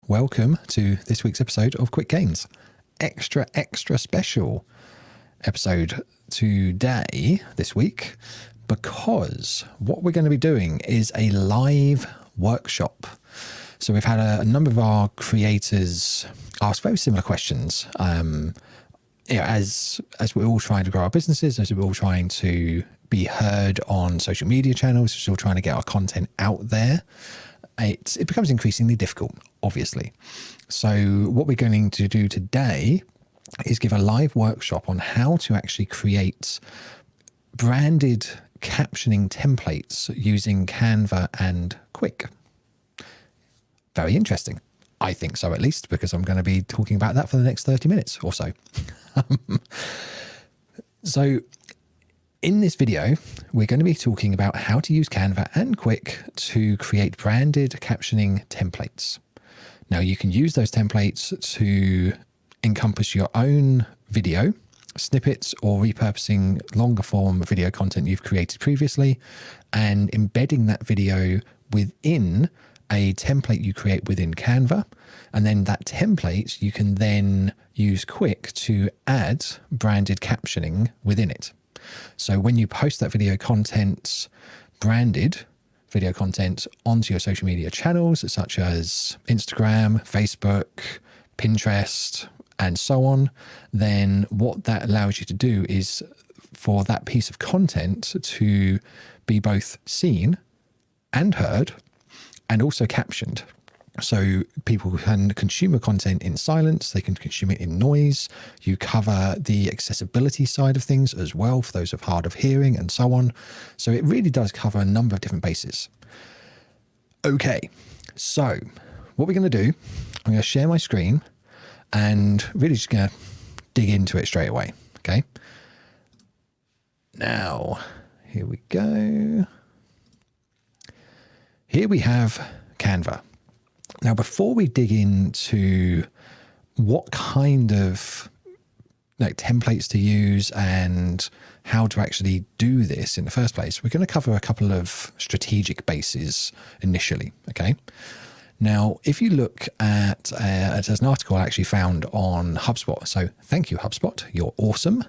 welcome to this week's episode of Quick Gains. Extra special episode today, this week, because what we're going to be doing is a live workshop. So we've had a number of our creators ask very similar questions. As we're all trying to grow our businesses, as we're all trying to be heard on social media channels, we're still trying to get our content out there. It becomes increasingly difficult, obviously. So what we're going to do today is give a live workshop on how to actually create branded captioning templates using Canva and Quicc. Very interesting. I think so, at least, because I'm going to be talking about that for the next 30 minutes or so. So in this video, we're going to be talking about how to use Canva and Quicc to create branded captioning templates. Now, you can use those templates to encompass your own video snippets or repurposing longer form video content you've created previously and embedding that video within a template you create within Canva. And then that template, you can then use Quicc to add branded captioning within it. So when you post that video content, branded video content onto your social media channels, such as Instagram, Facebook, Pinterest, and so on, then what that allows you to do is for that piece of content to be both seen and heard and also captioned. So people can consume your content in silence, they can consume it in noise. You cover the accessibility side of things as well for those of hard of hearing and so on. So it really does cover a number of different bases. Okay, so what we're going to do, I'm going to share my screen and really just going to dig into it straight away. Okay. Now, here we go. Here we have Canva. Now, before we dig into what kind of templates to use and how to actually do this in the first place, we're going to cover a couple of strategic bases initially. Okay. Now, if you look at there's an article I actually found on HubSpot. So thank you, HubSpot. You're awesome.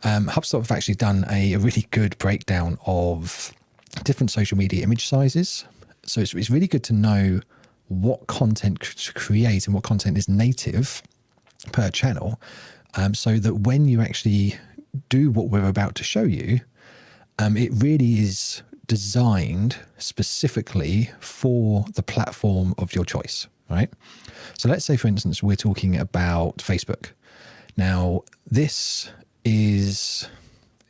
HubSpot have actually done a really good breakdown of different social media image sizes. So it's really good to know what content to create and what content is native per channel, so that when you actually do what we're about to show you, it really is designed specifically for the platform of your choice, right? So let's say, for instance, we're talking about Facebook. Now, this is...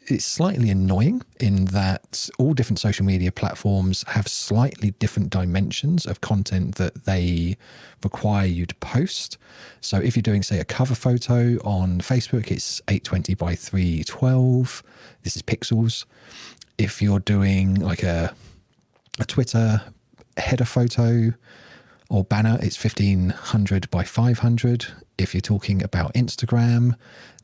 it's slightly annoying in that all different social media platforms have slightly different dimensions of content that they require you to post. So if you're doing, say, a cover photo on Facebook, it's 820 by 312. This is pixels. If you're doing like a Twitter header photo or banner, it's 1500 by 500. If you're talking about Instagram,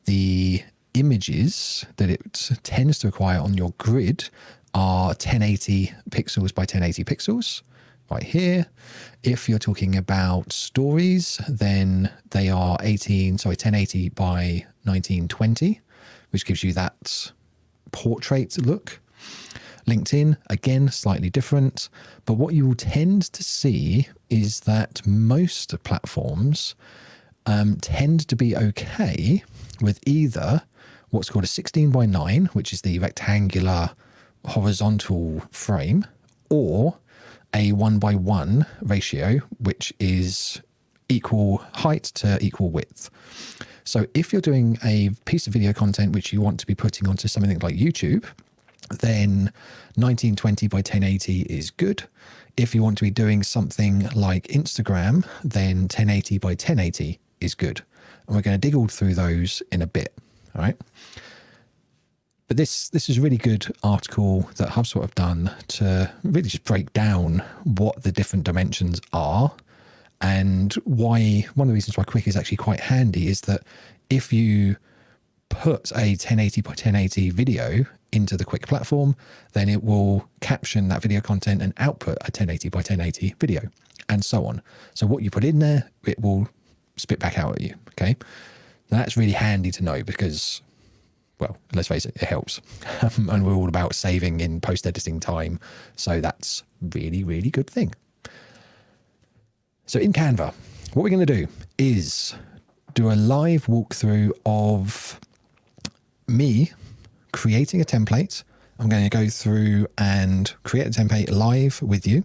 the images that it tends to require on your grid are 1080 pixels by 1080 pixels right here. If you're talking about stories, then they are 1080 by 1920, which gives you that portrait look. LinkedIn, again, slightly different. But what you will tend to see is that most platforms tend to be okay with either what's called a 16 by 9, which is the rectangular horizontal frame, or a 1:1 ratio, which is equal height to equal width. So if you're doing a piece of video content which you want to be putting onto something like YouTube, then 1920 by 1080 is good. If you want to be doing something like Instagram, then 1080 by 1080 is good. And we're going to dig all through those in a bit. All right. But this is a really good article that HubSpot have done to really just break down what the different dimensions are, and why one of the reasons why Quicc is actually quite handy is that if you put a 1080 by 1080 video into the Quicc platform, then it will caption that video content and output a 1080 by 1080 video. and so on. So what you put in there, it will spit back out at you. Okay. Now that's really handy to know because, well, let's face it, it helps. And we're all about saving in post-editing time. So that's really, really good thing. So in Canva, what we're going to do is do a live walkthrough of me creating a template. I'm going to go through and create a template live with you.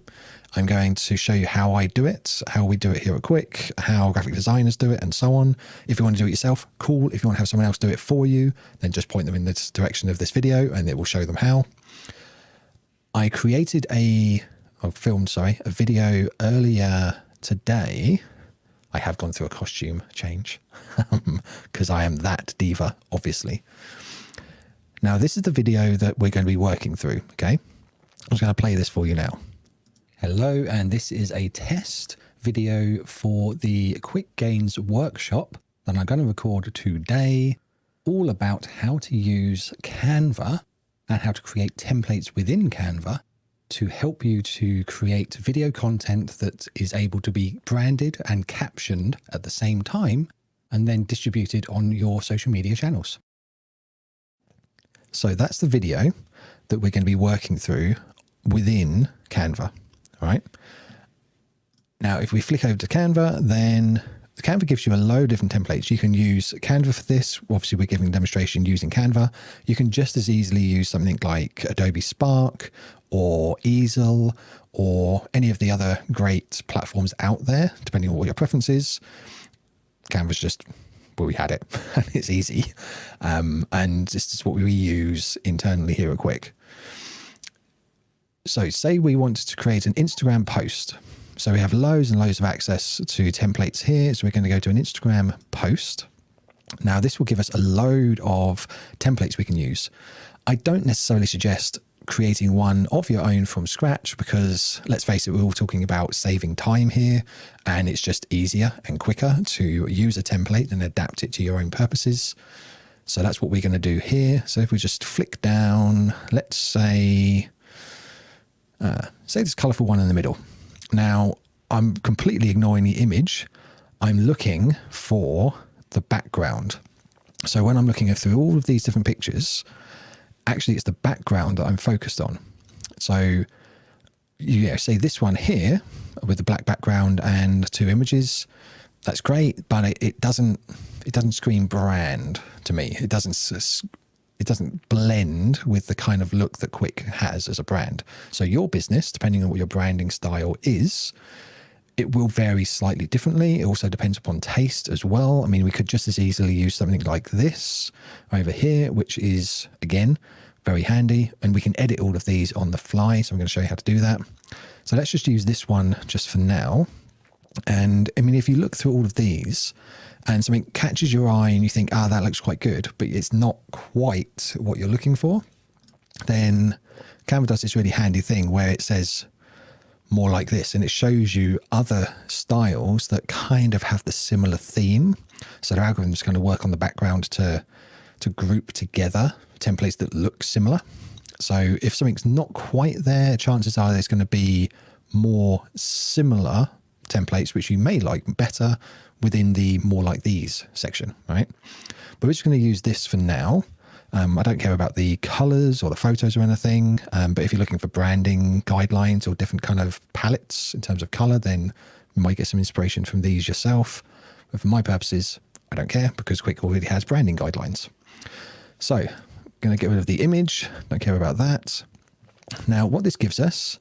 I'm going to show you how I do it, how we do it here at Quicc, how graphic designers do it, and so on. If you want to do it yourself, cool. If you want to have someone else do it for you, then just point them in this direction of this video and it will show them how. I created filmed a video earlier today. I have gone through a costume change because I am that diva, obviously. Now, this is the video that we're going to be working through, okay? I'm just going to play this for you now. Hello, and this is a test video for the Quicc Gains workshop that I'm going to record today, all about how to use Canva and how to create templates within Canva to help you to create video content that is able to be branded and captioned at the same time and then distributed on your social media channels. So that's the video that we're going to be working through within Canva, all right? Now, if we flick over to Canva, then Canva gives you a load of different templates. You can use Canva for this. Obviously, we're giving a demonstration using Canva. You can just as easily use something like Adobe Spark or Easel or any of the other great platforms out there, depending on what your preference is. Canva's just where we had it. It's easy. And this is what we use internally here at Quicc. So say we wanted to create an Instagram post. So we have loads and loads of access to templates here. So we're going to go to an Instagram post. Now this will give us a load of templates we can use. I don't necessarily suggest creating one of your own from scratch because let's face it, we're all talking about saving time here and it's just easier and quicker to use a template and adapt it to your own purposes. So that's what we're going to do here. So if we just flick down, let's say this colorful one in the middle. Now I'm completely ignoring the image. I'm looking for the background. So when I'm looking through all of these different pictures, actually it's the background that I'm focused on. So yeah, say this one here with the black background and two images, that's great, but it doesn't scream brand to me. It doesn't blend with the kind of look that Quicc has as a brand. So your business, depending on what your branding style is, it will vary slightly differently. It also depends upon taste as well. I mean, we could just as easily use something like this over here, which is, again, very handy. And we can edit all of these on the fly. So I'm going to show you how to do that. So let's just use this one just for now. And I mean, if you look through all of these and something catches your eye and you think, that looks quite good, but it's not quite what you're looking for, then Canva does this really handy thing where it says more like this, and it shows you other styles that kind of have the similar theme. So the algorithms kind of work on the background to group together templates that look similar. So if something's not quite there, chances are there's going to be more similar templates which you may like better within the more like these section, right? But we're just going to use this for now. I don't care about the colors or the photos or anything, but if you're looking for branding guidelines or different kind of palettes in terms of color, then you might get some inspiration from these yourself. But for my purposes, I don't care because Quicc already has branding guidelines. So I'm going to get rid of the image. Don't care about that. Now, what this gives us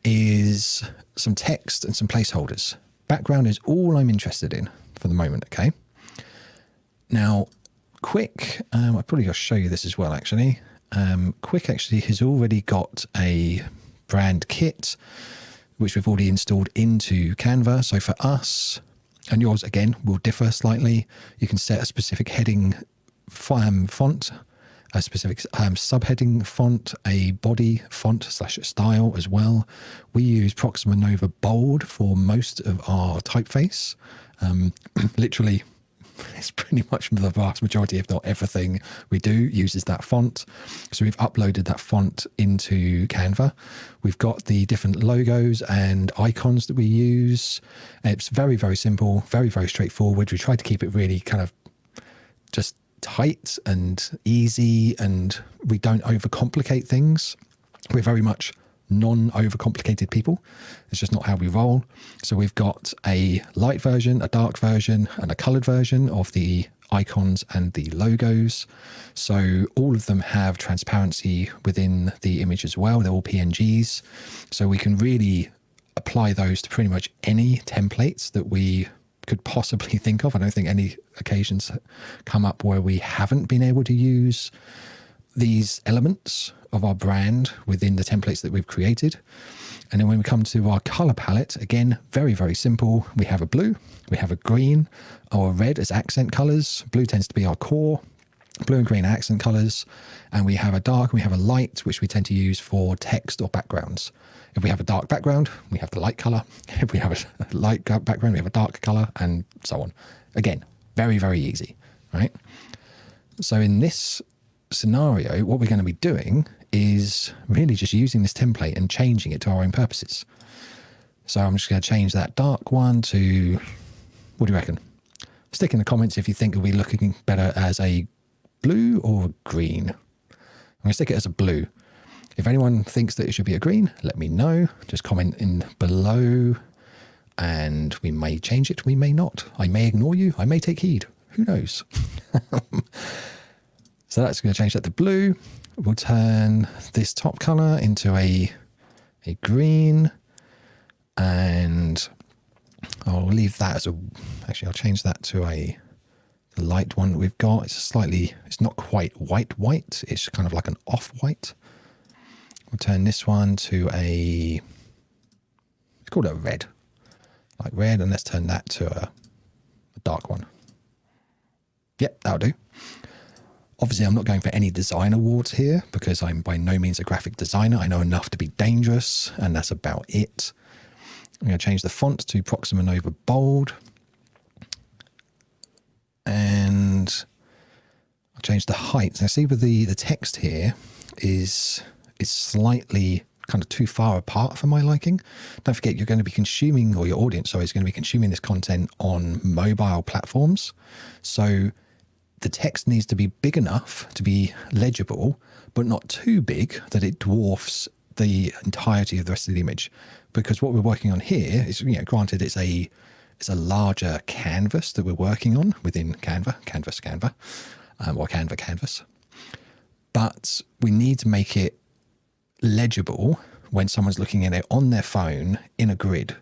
is some text and some placeholders. Background is all I'm interested in for the moment, okay? Now, Quicc, I'll probably just show you this as well, actually. Quicc actually has already got a brand kit, which we've already installed into Canva. So for us, and yours, again, will differ slightly. You can set a specific heading font, a specific subheading font, a body font / style as well. We use Proxima Nova Bold for most of our typeface. Literally It's pretty much the vast majority, if not everything we do, uses that font. So we've uploaded that font into Canva. We've got the different logos and icons that we use. It's very, very simple, very, very straightforward. We try to keep it really kind of just tight and easy, and we don't overcomplicate things. We're very much non-overcomplicated people. It's just not how we roll. So we've got a light version, a dark version, and a colored version of the icons and the logos. So all of them have transparency within the image as well. They're all PNGs. So we can really apply those to pretty much any templates that we could possibly think of. I don't think any occasions come up where we haven't been able to use these elements of our brand within the templates that we've created. And then when we come to our color palette, again, very, very simple. We have a blue, we have a green or a red as accent colors. Blue tends to be our core. Blue and green are accent colors. And we have a dark, and we have a light, which we tend to use for text or backgrounds. If we have a dark background, we have the light color. If we have a light background, we have a dark color, and so on. Again, very, very easy, right? So in this scenario, what we're going to be doing is really just using this template and changing it to our own purposes. So I'm just going to change that dark one to, what do you reckon? Stick in the comments if you think it'll be looking better as a blue or a green. I'm going to stick it as a blue. If anyone thinks that it should be a green, let me know. Just comment in below and we may change it, we may not. I may ignore you, I may take heed. Who knows? So that's going to change that to blue. We'll turn this top color into a green, and I'll leave that as a, actually I'll change that to the light one that we've got. It's it's not quite white, it's kind of like an off-white. We'll turn this one to let's call it a red, like red, and let's turn that to a dark one. Yep, that'll do. Obviously, I'm not going for any design awards here because I'm by no means a graphic designer. I know enough to be dangerous, and that's about it. I'm going to change the font to Proxima Nova Bold. And I'll change the height. Now, see with the text here is slightly kind of too far apart for my liking. Don't forget, you're going to be consuming, or your audience, is going to be consuming this content on mobile platforms. So the text needs to be big enough to be legible, but not too big that it dwarfs the entirety of the rest of the image. Because what we're working on here is, granted it's a larger canvas that we're working on within Canva, or Canva canvas. But we need to make it legible when someone's looking at it on their phone in a grid.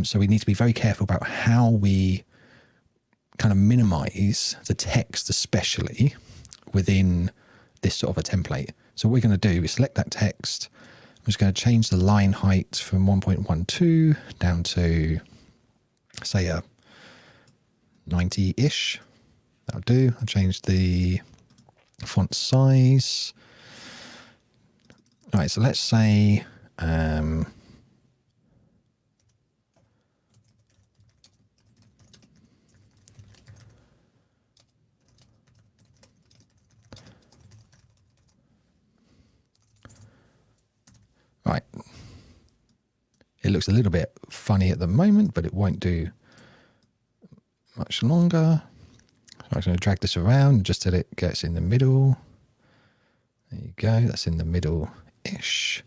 So we need to be very careful about how we kind of minimize the text, especially within this sort of a template. So what we're going to do is select that text. I'm just going to change the line height from 1.12 down to, say, a 90-ish. That'll do. I'll change the font size. All right, so let's say right. It looks a little bit funny at the moment, but it won't do much longer. So I'm going to drag this around just till it gets in the middle. There you go. That's in the middle-ish.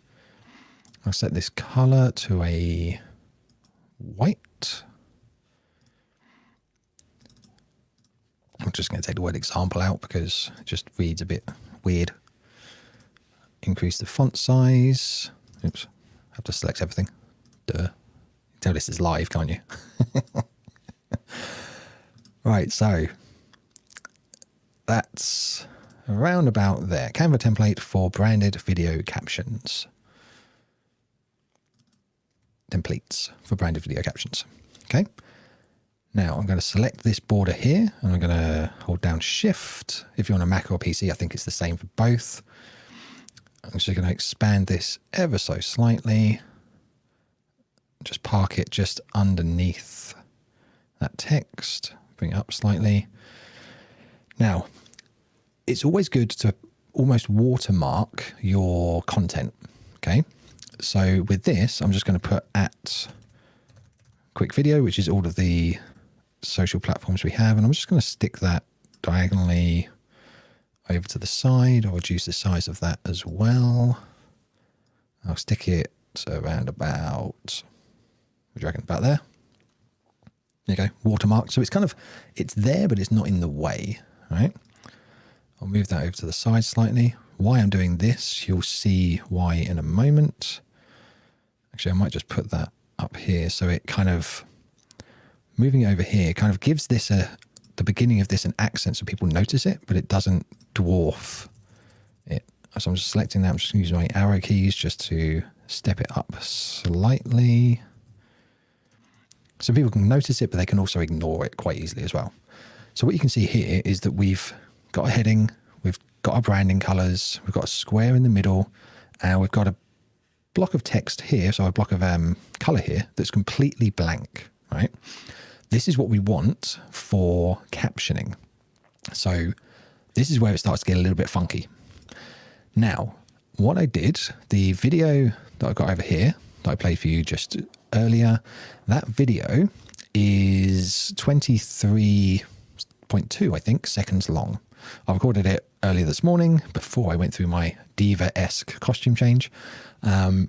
I'll set this color to a white. I'm just going to take the word example out because it just reads a bit weird. Increase the font size. Oops, I have to select everything. Duh. You can tell this is live, can't you? Right, so that's around about there. Canva template for branded video captions. Templates for branded video captions. Okay. Now I'm going to select this border here, and I'm going to hold down Shift. If you're on a Mac or PC, I think it's the same for both. I'm just going to expand this ever so slightly. Just park it just underneath that text. bring it up slightly. Now, it's always good to almost watermark your content. Okay. So with this, I'm just going to put at Quicc Video, which is all of the social platforms we have. And I'm just going to stick that diagonally over to the side. I'll reduce the size of that as well. I'll stick it around about, what do you reckon, about there? There you go, watermark. So it's kind of, it's there, but it's not in the way, right? I'll move that over to the side slightly. Why I'm doing this, you'll see why in a moment. Actually, I might just put that up here. So it kind of, moving it over here kind of gives this the beginning of this an accent so people notice it, but it doesn't dwarf it. So I'm just selecting that. I'm just going to use my arrow keys just to step it up slightly. So people can notice it, but they can also ignore it quite easily as well. So what you can see here is that we've got a heading, we've got our branding colors, we've got a square in the middle, and we've got a block of text here, so a block of color here that's completely blank, right? This is what we want for captioning. So this is where it starts to get a little bit funky. Now, what I did, the video that I got over here that I played for you just earlier, that video is 23.2, I think, seconds long. I recorded it earlier this morning before I went through my diva-esque costume change. And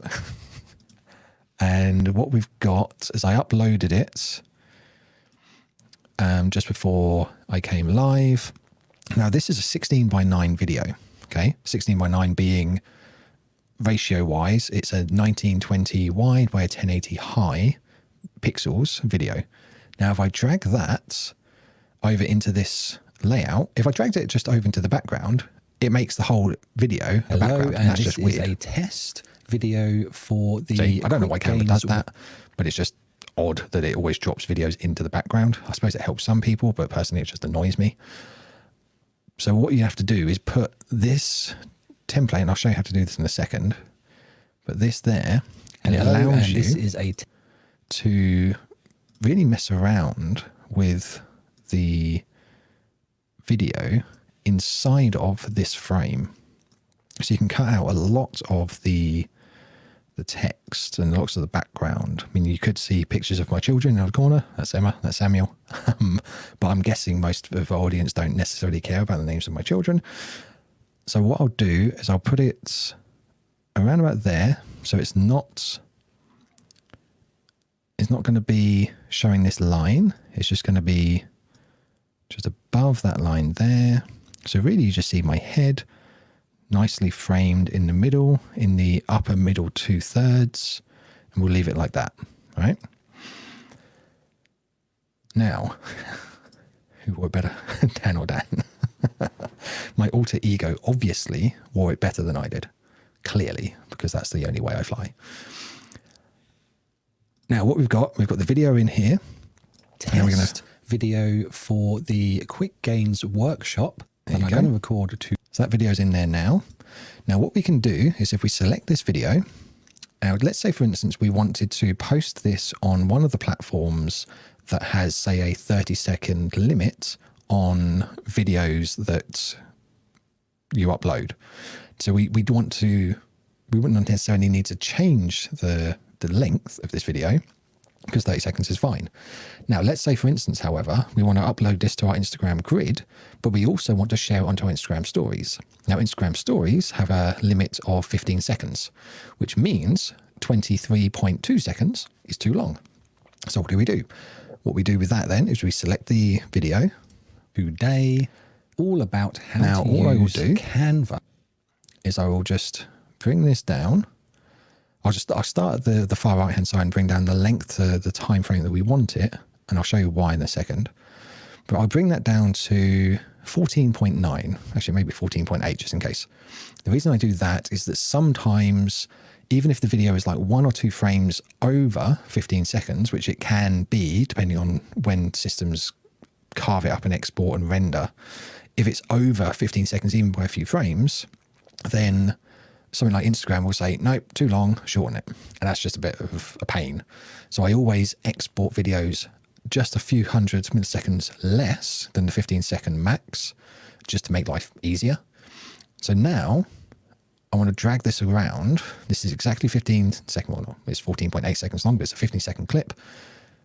what we've got is I uploaded it just before I came live. Now, this is a 16:9 video, okay? 16:9 being ratio-wise, it's a 1920 wide by a 1080 high pixels video. Now, if I drag that over into this layout, if I dragged it just over into the background, it makes the whole video a background, and that's just weird. This is a test video for the... See, I don't know why Canva does that, but it's just odd that it always drops videos into the background. I suppose it helps some people, but personally it just annoys me. So what you have to do is put this template, and I'll show you how to do this in a second, but this there, and it allows you to really mess around with the video inside of this frame. So you can cut out a lot of the text and lots of the background. I mean, you could see pictures of my children in the corner. That's Emma, that's Samuel. But I'm guessing most of the audience don't necessarily care about the names of my children. So what I'll do is I'll put it around about there. So it's not going to be showing this line. It's just going to be just above that line there. So really you just see my head nicely framed in the middle, in the upper middle 2/3, and we'll leave it like that, right? Now, who wore it better, Dan or Dan? My alter ego obviously wore it better than I did, clearly, because that's the only way I fly. Now, what we've got the video in here. And we're going to video for the Quicc Gains workshop. And I'm going to record two. So that video's in there now. Now, what we can do is if we select this video, now let's say, for instance, we wanted to post this on one of the platforms that has, say, a 30-second limit on videos that you upload. So we wouldn't necessarily need to change the length of this video, because 30 seconds is fine. Now, let's say, for instance, however, we want to upload this to our Instagram grid, but we also want to share it onto our Instagram stories. Now, Instagram stories have a limit of 15 seconds, which means 23.2 seconds is too long. So what do we do? What we do with that then is we select the video, today, all about how to use Canva, is I will just bring this down. I'll start at the far right hand side and bring down the length to the time frame that we want it, and I'll show you why in a second. But I'll bring that down to 14.9, actually maybe 14.8 just in case. The reason I do that is that sometimes, even if the video is like 1 or 2 frames over 15 seconds, which it can be depending on when systems carve it up and export and render, if it's over 15 seconds even by a few frames, then something like Instagram will say, nope, too long, shorten it. And that's just a bit of a pain. So I always export videos just a few hundred milliseconds less than the 15-second max, just to make life easier. So now I want to drag this around. This is exactly 15 seconds, well, no, it's 14.8 seconds long, but it's a 15-second clip.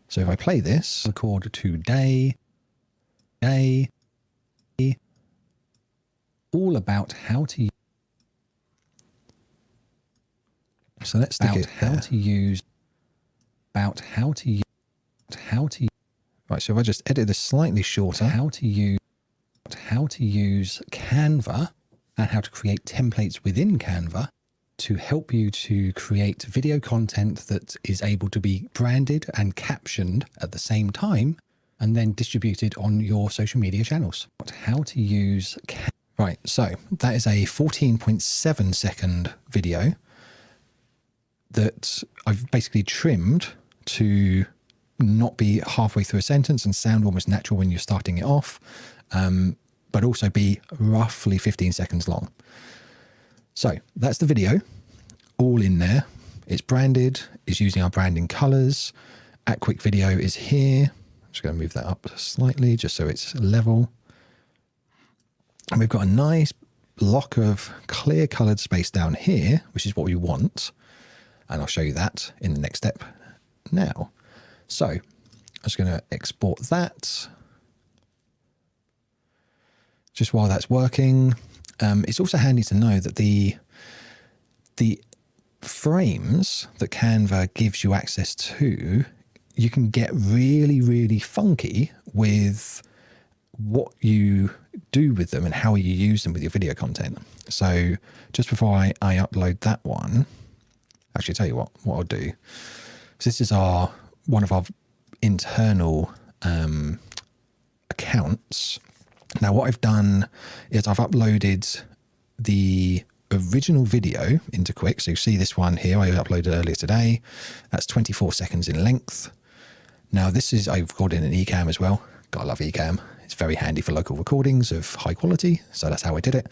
So if I play this, record today, all about how to. So let's stick it how to use. About how to use. Right. So if I just edit this slightly shorter, how to use Canva and how to create templates within Canva to help you to create video content that is able to be branded and captioned at the same time and then distributed on your social media channels. How to use Right, so that is a 14.7 second video that I've basically trimmed to not be halfway through a sentence and sound almost natural when you're starting it off, but also be roughly 15 seconds long. So that's the video, all in there. It's branded, it's using our branding colors. @Quicc video is here. I'm just going to move that up slightly just so it's level. And we've got a nice block of clear colored space down here, which is what we want. And I'll show you that in the next step now. So I'm just going to export that. Just while that's working, it's also handy to know that the frames that Canva gives you access to, you can get really, really funky with what you do with them and how you use them with your video content. So just before I upload that one, actually tell you what I'll do. So this is one of our internal accounts. Now what I've done is I've uploaded the original video into Quicc. So you see this one here I uploaded earlier today. That's 24 seconds in length. Now this is, I recorded in an Ecamm as well. Gotta love Ecamm. It's very handy for local recordings of high quality. So that's how I did it.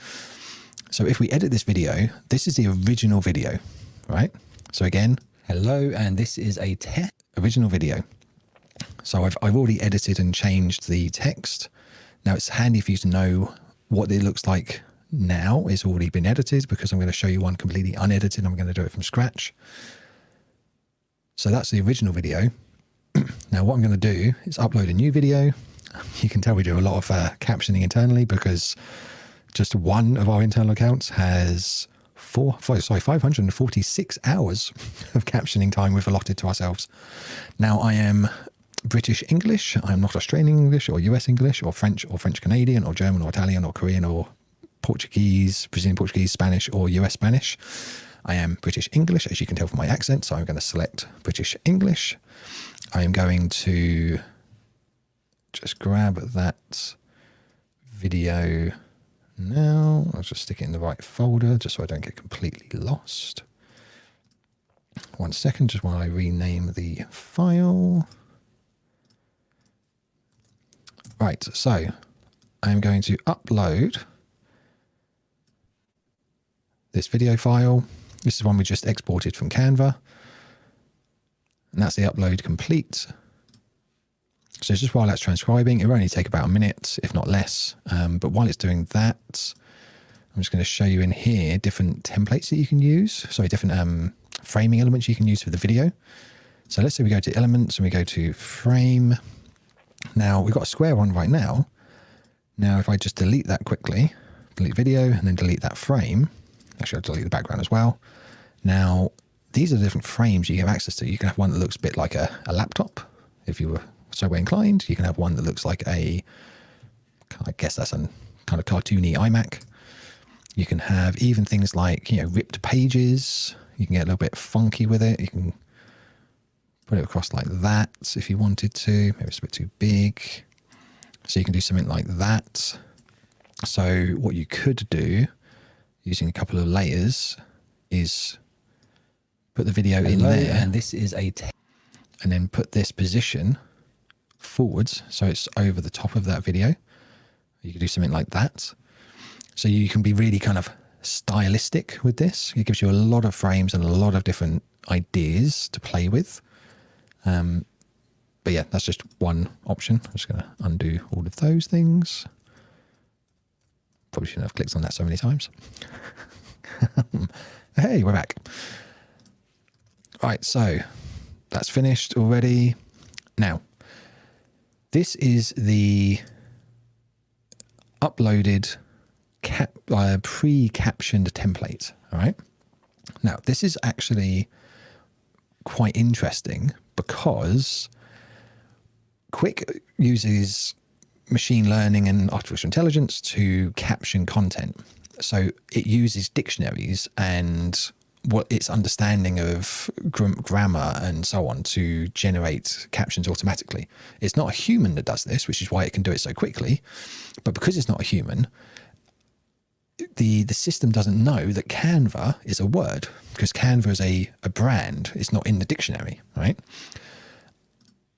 So if we edit this video, this is the original video, right? So again, hello, and this is a original video. So I've already edited and changed the text. Now it's handy for you to know what it looks like now. It's already been edited because I'm going to show you one completely unedited. I'm going to do it from scratch. So that's the original video. Now what I'm going to do is upload a new video. You can tell we do a lot of captioning internally because just one of our internal accounts has 546 hours of captioning time we've allotted to ourselves. Now I am British English. I'm not Australian English or US English or French Canadian or German or Italian or Korean or Portuguese, Brazilian Portuguese, Spanish or US Spanish. I am British English, as you can tell from my accent. So I'm going to select British English. I am going to just grab that video now. I'll just stick it in the right folder just so I don't get completely lost. 1 second, just while I rename the file. Right, so I'm going to upload this video file. This is one we just exported from Canva. And that's the upload complete. So just while that's transcribing, it will only take about a minute, if not less. But while it's doing that, I'm just going to show you in here different templates that you can use. Sorry, different framing elements you can use for the video. So let's say we go to elements and we go to frame. Now we've got a square one right now. Now if I just delete that quickly, delete video and then delete that frame. Actually I'll delete the background as well. Now these are the different frames you have access to. You can have one that looks a bit like a laptop, if you were so way inclined. You can have one that looks like I guess that's a kind of cartoony iMac. You can have even things like, ripped pages. You can get a little bit funky with it. You can put it across like that if you wanted to. Maybe it's a bit too big. So you can do something like that. So what you could do using a couple of layers is put the video in there. And this is and then put this position forwards so it's over the top of that video. You can do something like that. So you can be really kind of stylistic with this. It gives you a lot of frames and a lot of different ideas to play with. But yeah, that's just one option. I'm just going to undo all of those things. Probably shouldn't have clicked on that so many times. Hey, we're back. Right, so that's finished already. Now, this is the uploaded pre-captioned template. All right. Now, this is actually quite interesting because Quicc uses machine learning and artificial intelligence to caption content. So it uses dictionaries and what its understanding of grammar and so on to generate captions automatically. It's not a human that does this, which is why it can do it so quickly. But because it's not a human, the system doesn't know that Canva is a word, because Canva is a brand. It's not in the dictionary, right?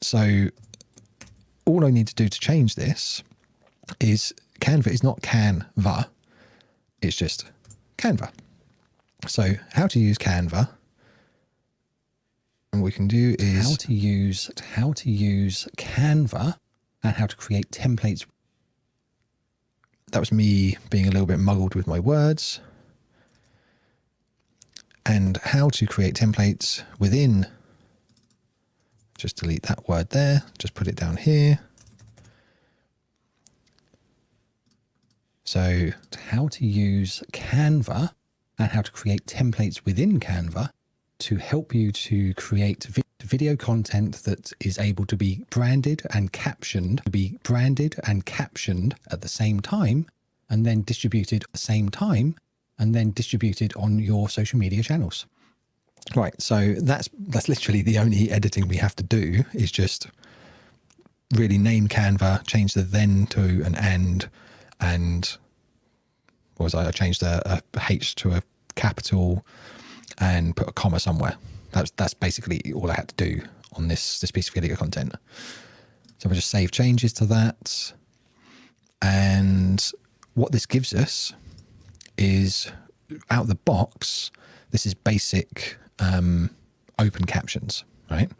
So all I need to do to change this is Canva is not Canva. It's just Canva. So how to use Canva, and what we can do is how to use Canva and how to create templates. That was me being a little bit muddled with my words. And how to create templates within, just delete that word there, just put it down here. So how to use Canva and how to create templates within Canva to help you to create video content that is able to be branded and captioned, at the same time, and then distributed at the same time, and then distributed on your social media channels. Right, so that's literally the only editing we have to do, is just really name Canva, change the then to an and what was I changed a H to a capital and put a comma somewhere. That's basically all I had to do on this piece of video content. So I just save changes to that. And what this gives us is, out of the box, this is basic open captions, right?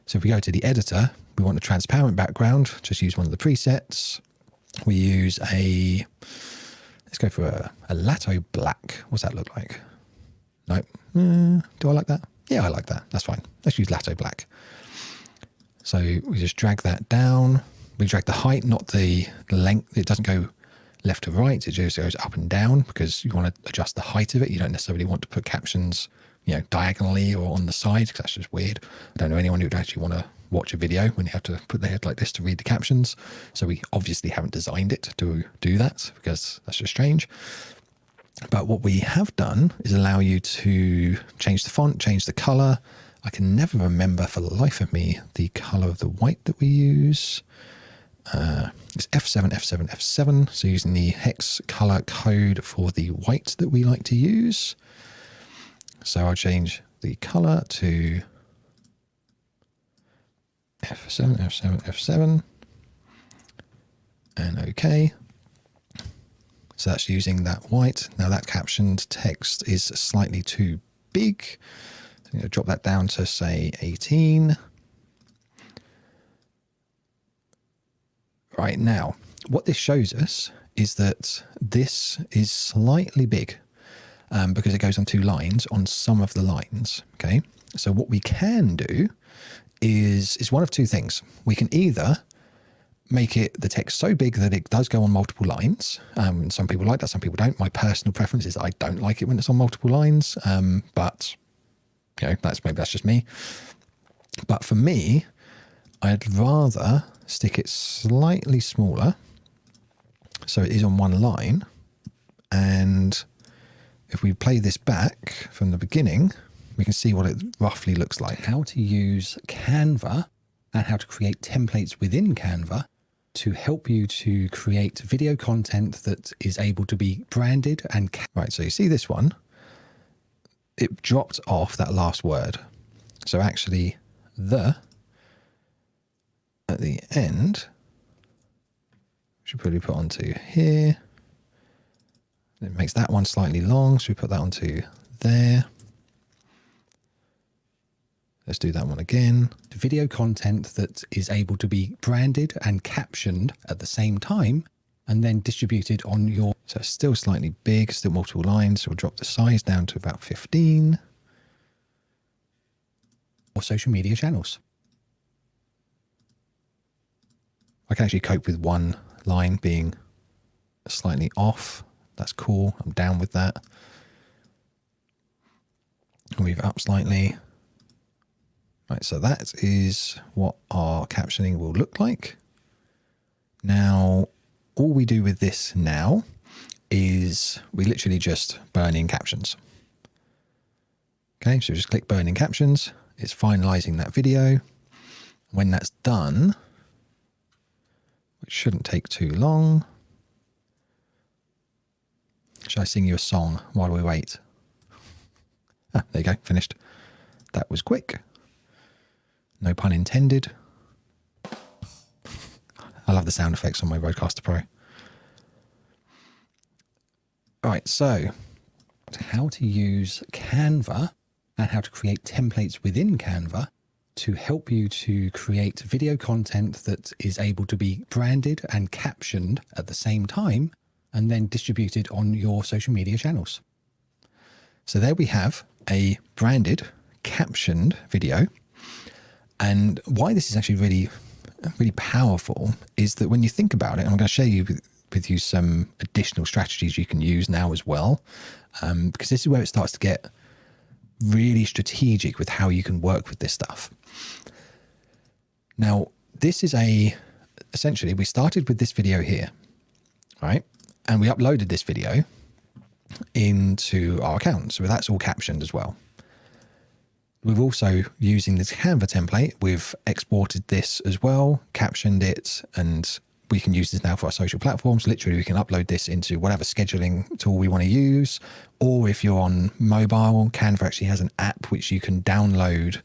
So if we go to the editor, we want a transparent background, just use one of the presets. We use let's go for a Lato black. What's that look like? Nope. Do I like that? Yeah, I like that. That's fine. Let's use Lato black. So we just drag that down. We drag the height, not the length. It doesn't go left to right. It just goes up and down because you want to adjust the height of it. You don't necessarily want to put captions, diagonally or on the side, because that's just weird. I don't know anyone who would actually want to watch a video when you have to put their head like this to read the captions. So we obviously haven't designed it to do that, because that's just strange. But what we have done is allow you to change the font, change the color. I can never remember for the life of me the color of the white that we use. It's F7, F7, F7. So using the hex color code for the white that we like to use. So I'll change the color to F7, F7, F7, and OK. So that's using that white. Now that captioned text is slightly too big. So I'm going to drop that down to, say, 18. Right, now, what this shows us is that this is slightly big because it goes on 2 lines on some of the lines. Okay, so what we can do is one of 2 things. We can either make the text so big that it does go on multiple lines. Some people like that, some people don't. My personal preference is I don't like it when it's on multiple lines, but that's just me. But for me, I'd rather stick it slightly smaller so it is on 1 line. And if we play this back from the beginning, we can see what it roughly looks like. How to use Canva and how to create templates within Canva to help you to create video content that is able to be branded and... Right, so you see this one, it dropped off that last word. So actually at the end, should probably put onto here. It makes that one slightly long, so we put that onto there. Let's do that one again. Video content that is able to be branded and captioned at the same time and then distributed on your... So it's still slightly big, still multiple lines. So we'll drop the size down to about 15. Or social media channels. I can actually cope with one line being slightly off. That's cool. I'm down with that. Move it up slightly. Right, so that is what our captioning will look like. Now, all we do with this now is we literally just burn in captions. Okay, so just click burn in captions. It's finalizing that video. When that's done, which shouldn't take too long. Should I sing you a song while we wait? Ah, there you go, finished. That was quick. No pun intended. I love the sound effects on my Rodecaster Pro. All right, so how to use Canva and how to create templates within Canva to help you to create video content that is able to be branded and captioned at the same time and then distributed on your social media channels. So there we have a branded, captioned video. And why this is actually really powerful is that when you think about it, and I'm going to show you with you some additional strategies you can use now as well, because this is where it starts to get really strategic with how you can work with this stuff. Now, this is essentially, we started with this video here, right? And we uploaded this video into our account. So that's all captioned as well. We've also, using this Canva template, we've exported this as well, captioned it, and we can use this now for our social platforms. Literally, we can upload this into whatever scheduling tool we want to use. Or if you're on mobile, Canva actually has an app which you can download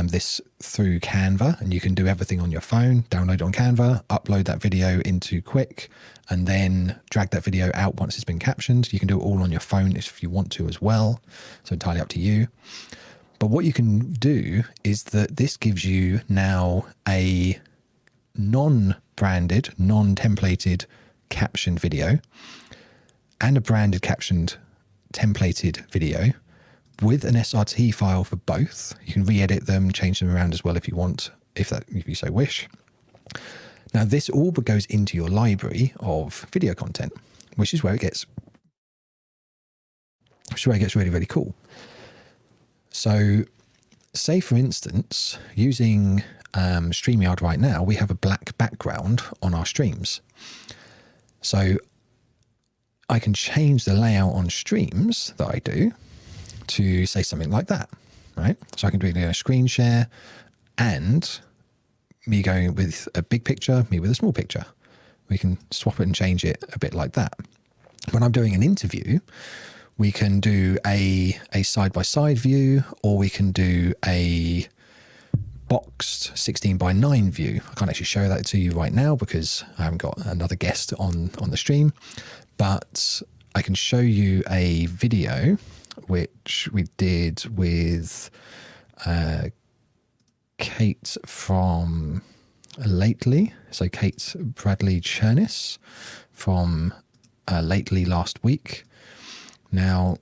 this through Canva, and you can do everything on your phone, download it on Canva, upload that video into Quicc, and then drag that video out once it's been captioned. You can do it all on your phone if you want to as well. So entirely up to you. But what you can do is that this gives you now a non-branded, non-templated captioned video and a branded captioned templated video with an SRT file for both. You can re-edit them, change them around as well if you want, if you so wish. Now this all goes into your library of video content, which is where it gets really, really cool. So say for instance, using StreamYard right now, we have a black background on our streams. So I can change the layout on streams that I do to say something like that, right? So I can do a screen share and me going with a big picture, me with a small picture. We can swap it and change it a bit like that. When I'm doing an interview, we can do a side-by-side view, or we can do a boxed 16:9 view. I can't actually show that to you right now because I haven't got another guest on the stream, but I can show you a video which we did with Kate from Lately. So Kate Bradley Chernis from Lately last week. Now,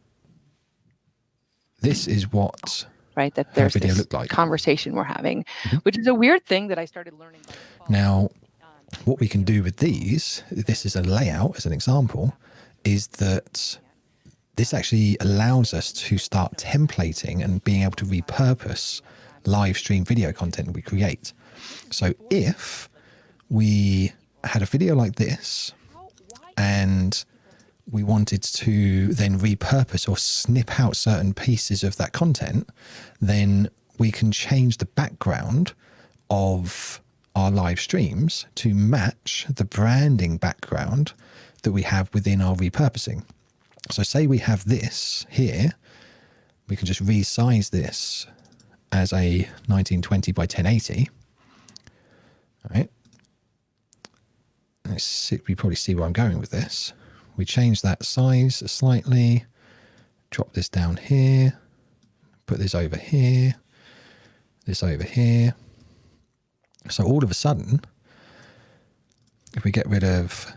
this is what that there's video this looked like. Conversation we're having, which is a weird thing that I started learning. Now, what we can do with these, this is a layout as an example, is that this actually allows us to start templating and being able to repurpose live stream video content we create. So if we had a video like this and we wanted to then repurpose or snip out certain pieces of that content, then we can change the background of our live streams to match the branding background that we have within our repurposing. So say we have this here, we can just resize this as a 1920 by 1080. All right. Let's see, we probably see where I'm going with this. We change that size slightly, drop this down here, put this over here, this over here. So all of a sudden, if we get rid of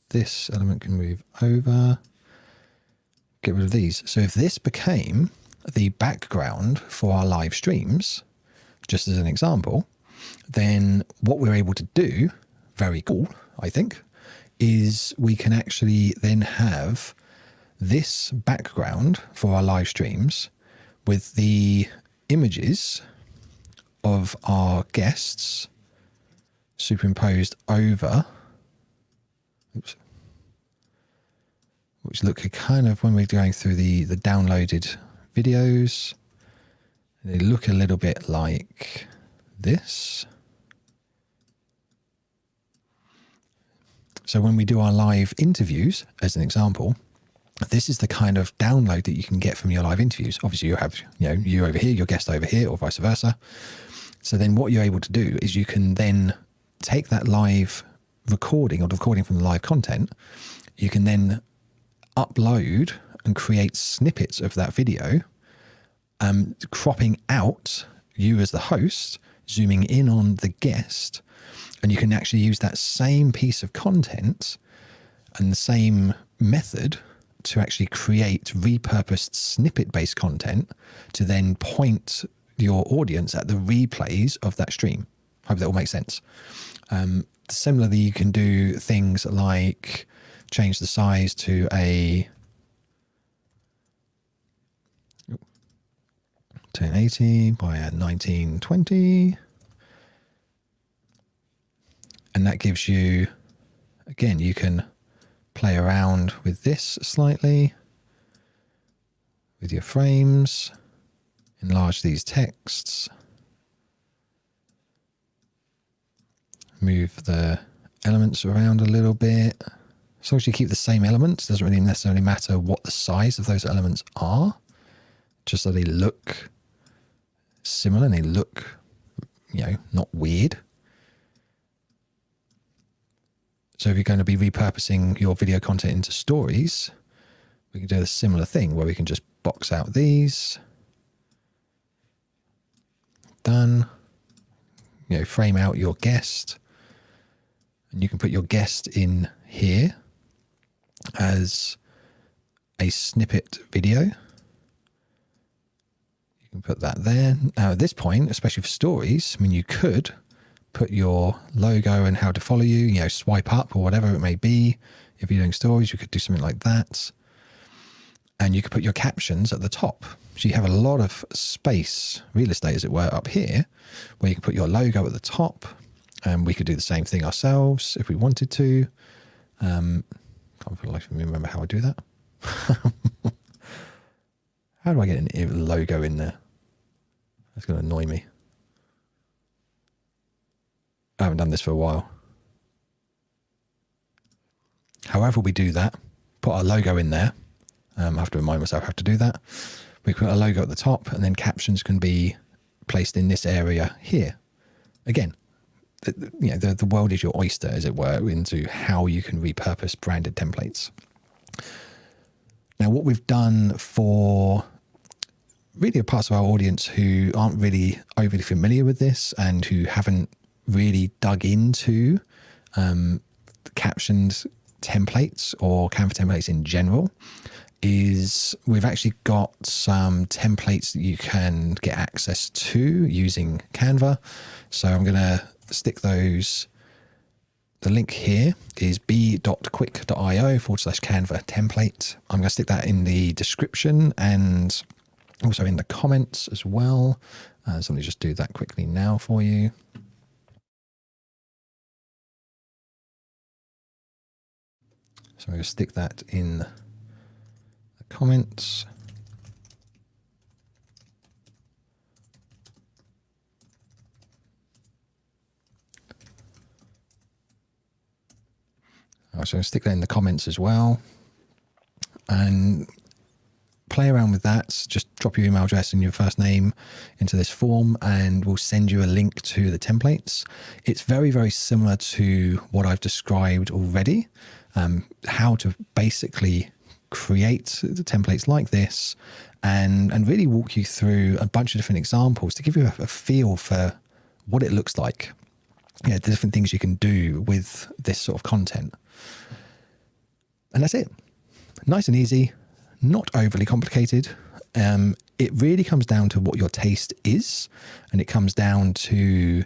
this element, can move over, get rid of these. So if this became the background for our live streams, just as an example, then what we're able to do, very cool, I think, is we can actually then have this background for our live streams with the images of our guests superimposed over, oops, which look kind of, when we're going through the downloaded videos, they look a little bit like this. So when we do our live interviews, as an example, this is the kind of download that you can get from your live interviews. Obviously you have, you over here, your guest over here, or vice versa. So then what you're able to do is you can then take that live recording, or the recording from the live content, you can then upload and create snippets of that video, cropping out you as the host, zooming in on the guest, and you can actually use that same piece of content and the same method to actually create repurposed snippet-based content to then point your audience at the replays of that stream. Hope that will make sense. Similarly, you can do things like change the size to a 1080 by a 1920. And that gives you, again, you can play around with this slightly with your frames, enlarge these texts, move the elements around a little bit. As long as you keep the same elements, doesn't really necessarily matter what the size of those elements are, just so they look similar and they look, not weird. So if you're going to be repurposing your video content into stories, we can do a similar thing where we can just box out these. Done. Frame out your guest. And you can put your guest in here as a snippet video. You can put that there. Now at this point, especially for stories, you could put your logo and how to follow you, swipe up or whatever it may be. If you're doing stories, you could do something like that. And you could put your captions at the top. So you have a lot of space, real estate as it were, up here, where you can put your logo at the top. And we could do the same thing ourselves if we wanted to. Can't for the life of me remember how I do that. How do I get a logo in there? That's going to annoy me. I haven't done this for a while. However we do that, put our logo in there. I have to remind myself how to do that. We put a logo at the top, and then captions can be placed in this area here. Again, the world is your oyster, as it were, into how you can repurpose branded templates. Now, what we've done for really parts of our audience who aren't really overly familiar with this and who haven't really dug into captioned templates or Canva templates in general, is we've actually got some templates that you can get access to using Canva. So I'm going to stick those. The link here is b.quicc.io/Canva template. I'm going to stick that in the description and also in the comments as well. So let me just do that quickly now for you. So I'm going to stick that in the comments. So I'm going to stick that in the comments as well. And play around with that. Just drop your email address and your first name into this form and we'll send you a link to the templates. It's very, very similar to what I've described already. How to basically create the templates like this and really walk you through a bunch of different examples to give you a feel for what it looks like, the different things you can do with this sort of content. And that's it. Nice and easy, not overly complicated. It really comes down to what your taste is, and it comes down to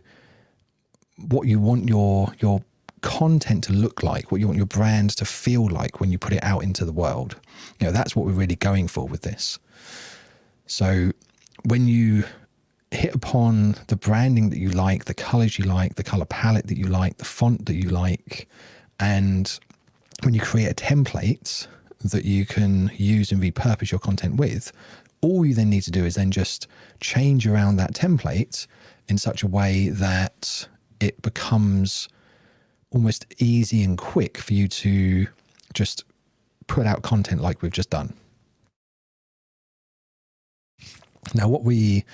what you want your content to look like, what you want your brand to feel like when you put it out into the world. That's what we're really going for with this. So when you hit upon the branding that you like, the colors you like, the color palette that you like, the font that you like, and when you create a template that you can use and repurpose your content with, all you then need to do is then just change around that template in such a way that it becomes almost easy and quick for you to just put out content like we've just done. Now, what we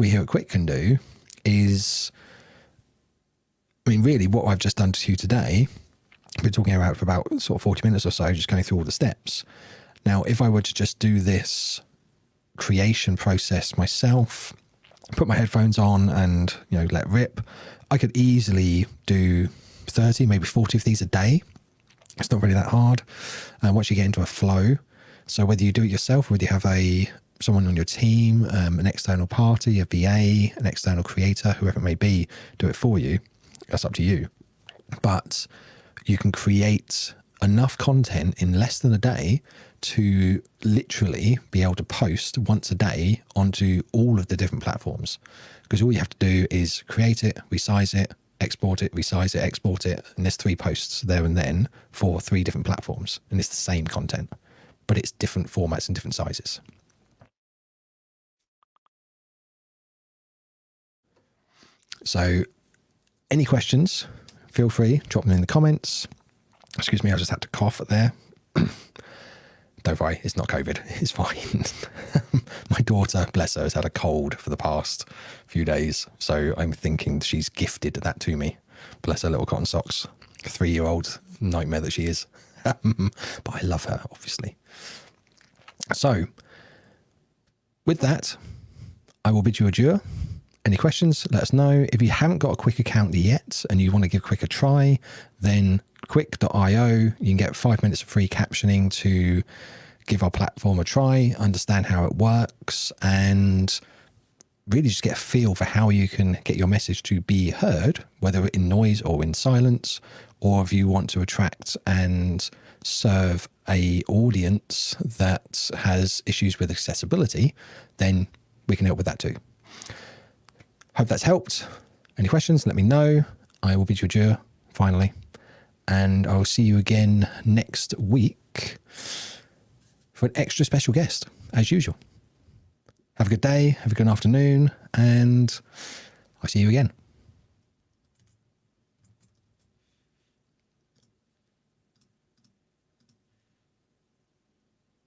here at Quicc can do is, really what I've just done to you today, I've been talking about for about sort of 40 minutes or so, just going through all the steps. Now, if I were to just do this creation process myself, put my headphones on and, let rip, I could easily do 30, maybe 40 of these a day. It's not really that hard. And once you get into a flow, so whether you do it yourself, or whether you have someone on your team, an external party, a VA, an external creator, whoever it may be, do it for you. That's up to you. But you can create enough content in less than a day to literally be able to post once a day onto all of the different platforms. Because all you have to do is create it, resize it, export it, resize it, export it. And there's 3 posts there and then for 3 different platforms. And it's the same content, but it's different formats and different sizes. So any questions, feel free, drop them in the comments. Excuse me, I just had to cough there. Don't worry, it's not COVID, it's fine. My daughter, bless her, has had a cold for the past few days. So I'm thinking she's gifted that to me. Bless her little cotton socks. 3-year-old nightmare that she is. But I love her, obviously. So with that, I will bid you adieu. Any questions, let us know. If you haven't got a Quicc account yet and you want to give Quicc a try, then quicc.io, you can get 5 minutes of free captioning to give our platform a try, understand how it works, and really just get a feel for how you can get your message to be heard, whether in noise or in silence, or if you want to attract and serve a audience that has issues with accessibility, then we can help with that too. Hope that's helped. Any questions, let me know. I will bid you adieu, finally. And I will see you again next week for an extra special guest, as usual. Have a good day, have a good afternoon, and I'll see you again.